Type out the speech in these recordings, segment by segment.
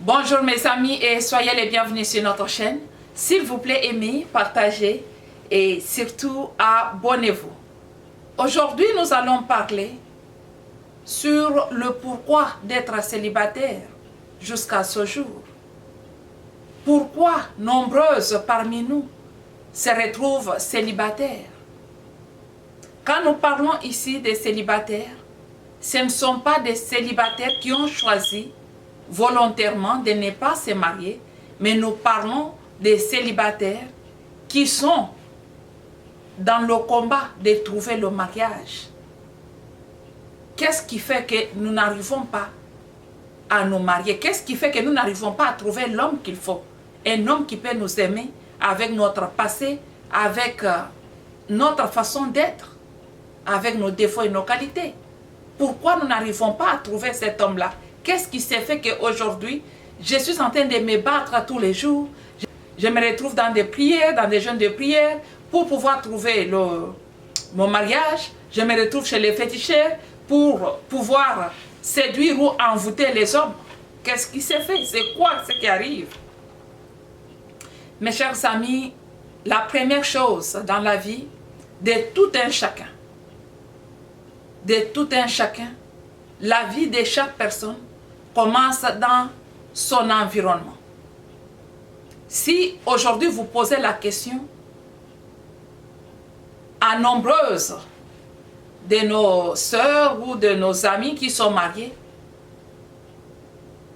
Bonjour mes amis et soyez les bienvenus sur notre chaîne. S'il vous plaît, aimez, partagez et surtout abonnez-vous. Aujourd'hui, nous allons parler sur le pourquoi d'être célibataire jusqu'à ce jour. Pourquoi nombreuses parmi nous se retrouvent célibataires. Quand nous parlons ici des célibataires, ce ne sont pas des célibataires qui ont choisi volontairement de ne pas se marier, mais nous parlons des célibataires qui sont dans le combat de trouver le mariage. Qu'est-ce qui fait que nous n'arrivons pas à nous marier? Qu'est-ce qui fait que nous n'arrivons pas à trouver l'homme qu'il faut? Un homme qui peut nous aimer avec notre passé, avec notre façon d'être, avec nos défauts et nos qualités. Pourquoi nous n'arrivons pas à trouver cet homme-là? Qu'est-ce qui s'est fait qu'aujourd'hui, je suis en train de me battre tous les jours? Je me retrouve dans des prières, dans des jeûnes de prière, pour pouvoir trouver mon mariage. Je me retrouve chez les féticheurs pour pouvoir séduire ou envoûter les hommes. Qu'est-ce qui s'est fait? C'est quoi ce qui arrive? Mes chers amis, la première chose dans la vie de tout un chacun, la vie de chaque personne commence dans son environnement. Si aujourd'hui vous posez la question à nombreuses de nos sœurs ou de nos amis qui sont mariés,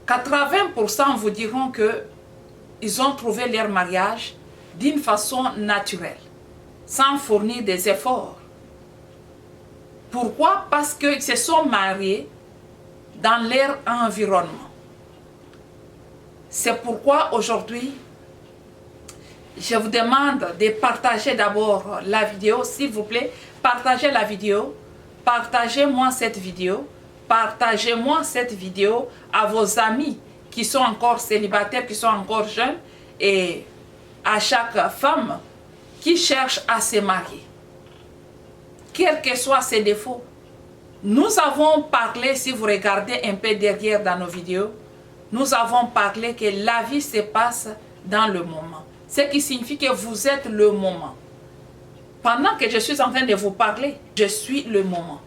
80% vous diront que ils ont trouvé leur mariage d'une façon naturelle, sans fournir des efforts. Pourquoi? Parce qu'ils se sont mariés dans leur environnement. C'est pourquoi aujourd'hui, je vous demande de partager d'abord la vidéo, s'il vous plaît. Partagez la vidéo, partagez-moi cette vidéo, partagez-moi cette vidéo à vos amis qui sont encore célibataires, qui sont encore jeunes, et à chaque femme qui cherche à se marier. Quels que soient ses défauts. Nous avons parlé, si vous regardez un peu derrière dans nos vidéos, nous avons parlé que la vie se passe dans le moment. Ce qui signifie que vous êtes le moment. Pendant que je suis en train de vous parler, je suis le moment.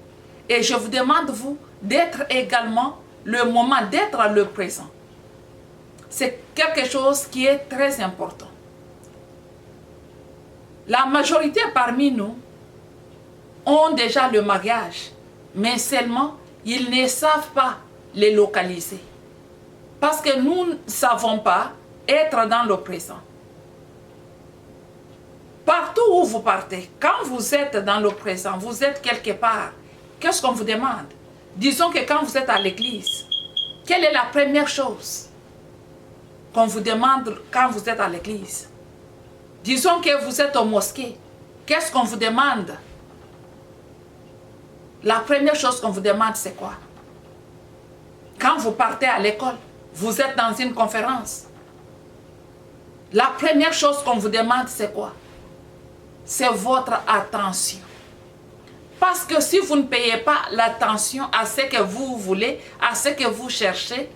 Et je vous demande, vous, d'être également le moment, d'être le présent. C'est quelque chose qui est très important. La majorité parmi nous ont déjà le mariage, mais seulement ils ne savent pas les localiser. Parce que nous ne savons pas être dans le présent. Partout où vous partez, quand vous êtes dans le présent, vous êtes quelque part, qu'est-ce qu'on vous demande? Disons que quand vous êtes à l'église, quelle est la première chose qu'on vous demande quand vous êtes à l'église? Disons que vous êtes au mosquée, qu'est-ce qu'on vous demande? La première chose qu'on vous demande, c'est quoi? Quand vous partez à l'école, vous êtes dans une conférence. La première chose qu'on vous demande, c'est quoi? C'est votre attention. Parce que si vous ne payez pas l'attention à ce que vous voulez, à ce que vous cherchez,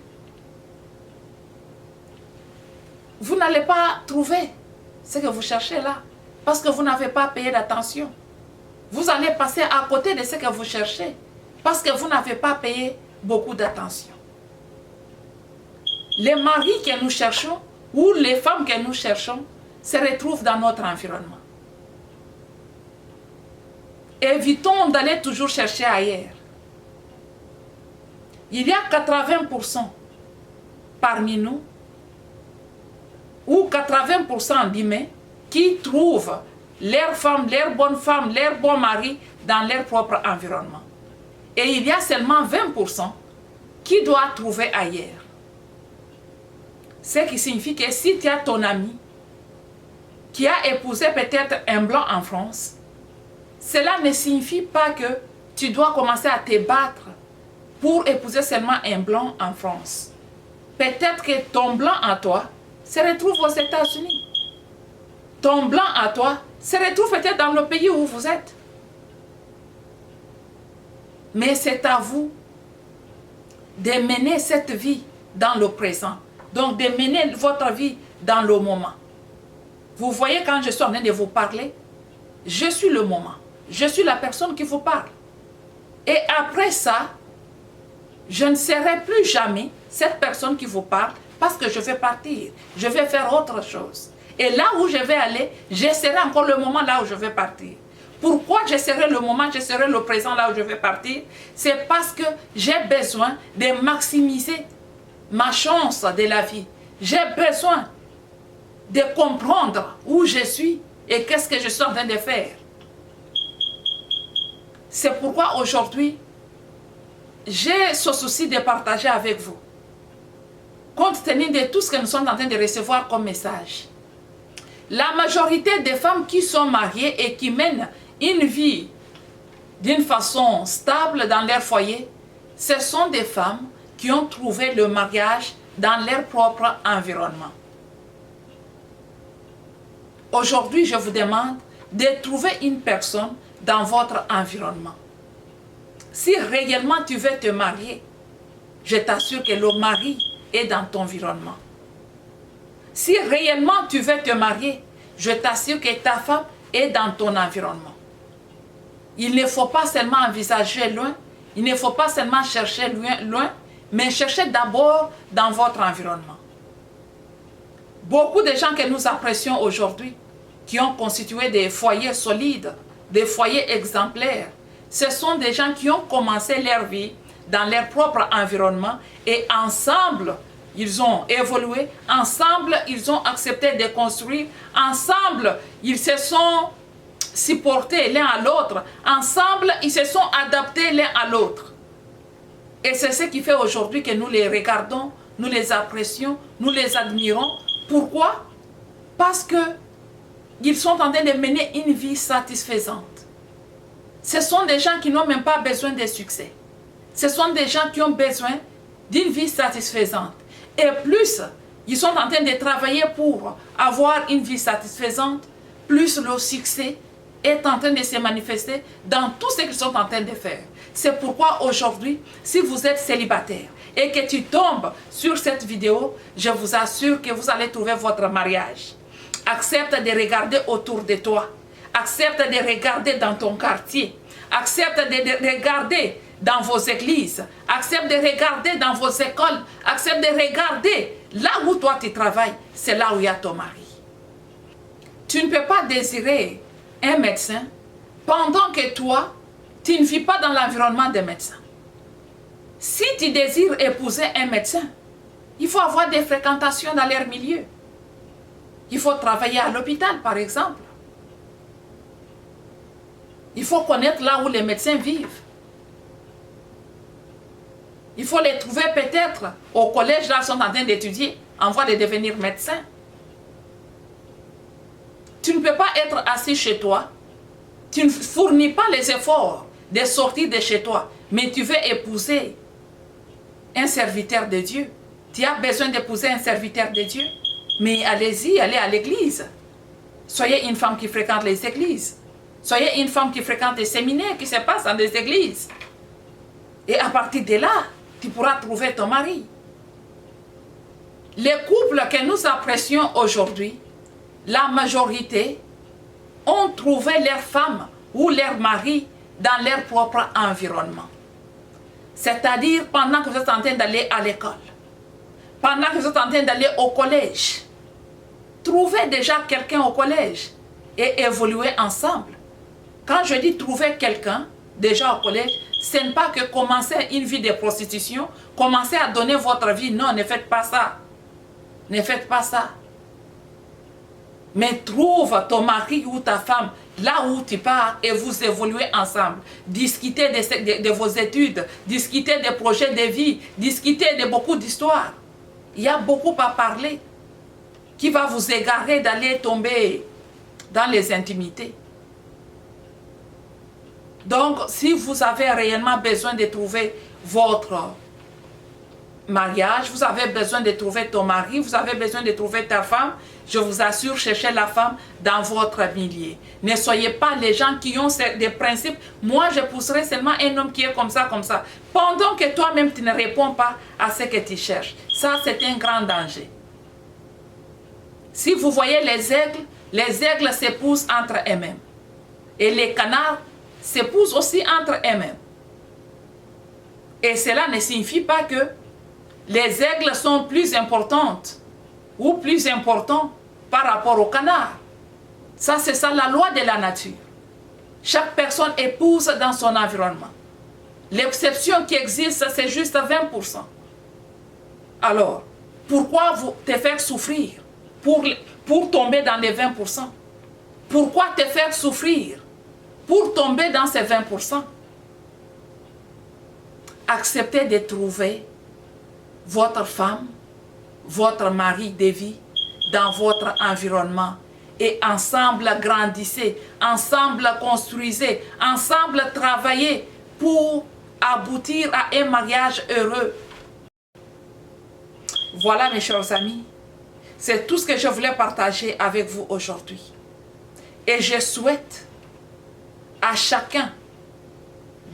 vous n'allez pas trouver ce que vous cherchez là. Parce que vous n'avez pas payé d'attention. Vous allez passer à côté de ce que vous cherchez. Parce que vous n'avez pas payé beaucoup d'attention. Les maris que nous cherchons, ou les femmes que nous cherchons, se retrouvent dans notre environnement. Évitons d'aller toujours chercher ailleurs. Il y a 80% parmi nous, ou 80% d'humains, qui trouvent leurs femmes, leurs bonnes femmes, leurs bons maris dans leur propre environnement. Et il y a seulement 20% qui doivent trouver ailleurs. Ce qui signifie que si tu as ton ami qui a épousé peut-être un blanc en France, cela ne signifie pas que tu dois commencer à te battre pour épouser seulement un blanc en France. Peut-être que ton blanc à toi se retrouve aux États-Unis. Ton blanc à toi se retrouve peut-être dans le pays où vous êtes. Mais c'est à vous de mener cette vie dans le présent, Donc, de mener votre vie dans le moment. Vous voyez, quand je suis en train de vous parler, je suis le moment. Je suis la personne qui vous parle. Et après ça, je ne serai plus jamais cette personne qui vous parle parce que je vais partir. Je vais faire autre chose. Et là où je vais aller, je serai encore le moment là où je vais partir. Pourquoi je serai le moment, je serai le présent là où je vais partir? C'est parce que j'ai besoin de maximiser ma chance de la vie. J'ai besoin de comprendre où je suis et qu'est-ce que je suis en train de faire. C'est pourquoi aujourd'hui, j'ai ce souci de partager avec vous, compte tenu de tout ce que nous sommes en train de recevoir comme message. La majorité des femmes qui sont mariées et qui mènent une vie d'une façon stable dans leur foyer, ce sont des femmes qui ont trouvé le mariage dans leur propre environnement. Aujourd'hui, je vous demande de trouver une personne dans votre environnement. Si réellement tu veux te marier, je t'assure que le mari est dans ton environnement. Si réellement tu veux te marier, je t'assure que ta femme est dans ton environnement. Il ne faut pas seulement envisager loin, il ne faut pas seulement chercher loin, mais chercher d'abord dans votre environnement. Beaucoup de gens que nous apprécions aujourd'hui, qui ont constitué des foyers solides, des foyers exemplaires, ce sont des gens qui ont commencé leur vie dans leur propre environnement et ensemble, ils ont évolué, ensemble, ils ont accepté de construire, ensemble, ils se sont supportés l'un à l'autre, ensemble, ils se sont adaptés l'un à l'autre. Et c'est ce qui fait aujourd'hui que nous les regardons, nous les apprécions, nous les admirons. Pourquoi? Parce que ils sont en train de mener une vie satisfaisante. Ce sont des gens qui n'ont même pas besoin de succès. Ce sont des gens qui ont besoin d'une vie satisfaisante. Et plus ils sont en train de travailler pour avoir une vie satisfaisante, plus le succès est en train de se manifester dans tout ce qu'ils sont en train de faire. C'est pourquoi aujourd'hui, si vous êtes célibataire et que tu tombes sur cette vidéo, je vous assure que vous allez trouver votre mariage. Accepte de regarder autour de toi. Accepte de regarder dans ton quartier. Accepte de regarder dans vos églises. Accepte de regarder dans vos écoles. Accepte de regarder là où toi tu travailles. C'est là où il y a ton mari. Tu ne peux pas désirer un médecin pendant que toi, tu ne vis pas dans l'environnement des médecins. Si tu désires épouser un médecin, il faut avoir des fréquentations dans leur milieu. Il faut travailler à l'hôpital, par exemple. Il faut connaître là où les médecins vivent. Il faut les trouver peut-être au collège, là, ils sont en train d'étudier, en voie de devenir médecin. Tu ne peux pas être assis chez toi. Tu ne fournis pas les efforts de sortir de chez toi, mais tu veux épouser un serviteur de Dieu. Tu as besoin d'épouser un serviteur de Dieu. Mais allez-y, allez à l'église. Soyez une femme qui fréquente les églises. Soyez une femme qui fréquente les séminaires qui se passent dans des églises. Et à partir de là, tu pourras trouver ton mari. Les couples que nous apprécions aujourd'hui, la majorité ont trouvé leur femme ou leur mari dans leur propre environnement. C'est-à-dire pendant que vous êtes en train d'aller à l'école, pendant que vous êtes en train d'aller au collège, trouvez déjà quelqu'un au collège et évoluez ensemble. Quand je dis trouver quelqu'un déjà au collège, ce n'est pas que commencer une vie de prostitution, commencer à donner votre vie. Non, ne faites pas ça. Ne faites pas ça. Mais trouve ton mari ou ta femme là où tu pars et vous évoluez ensemble. Discutez de vos études, discutez des projets de vie, discutez de beaucoup d'histoires. Il y a beaucoup à parler qui va vous égarer d'aller tomber dans les intimités. Donc, si vous avez réellement besoin de trouver votre mariage, vous avez besoin de trouver ton mari, vous avez besoin de trouver ta femme, je vous assure, cherchez la femme dans votre milieu. Ne soyez pas les gens qui ont des principes. Moi, je pousserai seulement un homme qui est comme ça, pendant que toi-même, tu ne réponds pas à ce que tu cherches. Ça, c'est un grand danger. Si vous voyez les aigles s'épousent entre eux-mêmes. Et les canards s'épousent aussi entre eux-mêmes. Et cela ne signifie pas que les aigles sont plus importantes ou plus importants par rapport aux canards. Ça, c'est ça la loi de la nature. Chaque personne épouse dans son environnement. L'exception qui existe, c'est juste 20%. Alors, pourquoi vous te faire souffrir pour tomber dans les 20%? Pourquoi te faire souffrir pour tomber dans ces 20%? Acceptez de trouver votre femme, votre mari de vie dans votre environnement et ensemble grandissez, ensemble construisez, ensemble travaillez pour aboutir à un mariage heureux. Voilà mes chers amis, c'est tout ce que je voulais partager avec vous aujourd'hui. Et je souhaite à chacun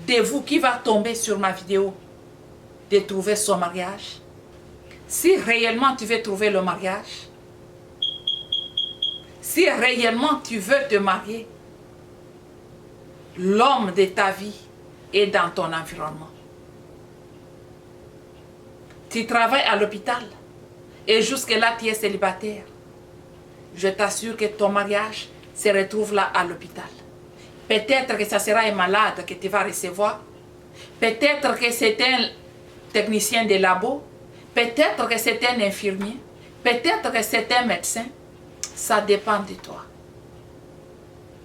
de vous qui va tomber sur ma vidéo de trouver son mariage. Si réellement tu veux trouver le mariage, si réellement tu veux te marier, l'homme de ta vie est dans ton environnement. Tu travailles à l'hôpital et jusque-là tu es célibataire. Je t'assure que ton mariage se retrouve là à l'hôpital. Peut-être que ça sera un malade que tu vas recevoir. Peut-être que c'est un technicien de labo. Peut-être que c'est un infirmier. Peut-être que c'est un médecin. Ça dépend de toi.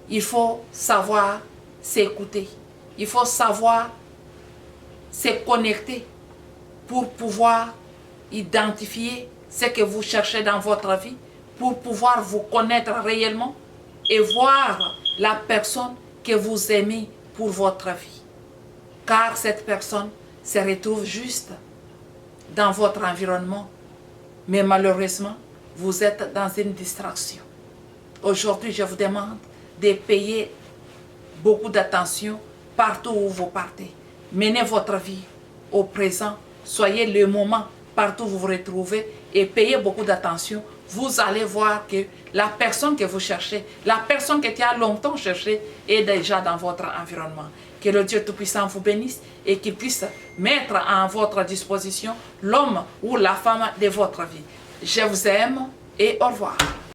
Il faut savoir s'écouter. Il faut savoir se connecter pour pouvoir identifier ce que vous cherchez dans votre vie, pour pouvoir vous connaître réellement et voir la personne que vous aimez pour votre vie. Car cette personne se retrouve juste dans votre environnement. Mais malheureusement, vous êtes dans une distraction. Aujourd'hui, je vous demande de payer beaucoup d'attention partout où vous partez. Menez votre vie au présent. Soyez le moment partout où vous vous retrouvez et payez beaucoup d'attention. Vous allez voir que la personne que vous cherchez, la personne que tu as longtemps cherché est déjà dans votre environnement. Que le Dieu Tout-Puissant vous bénisse et qu'il puisse mettre à votre disposition l'homme ou la femme de votre vie. Je vous aime et au revoir.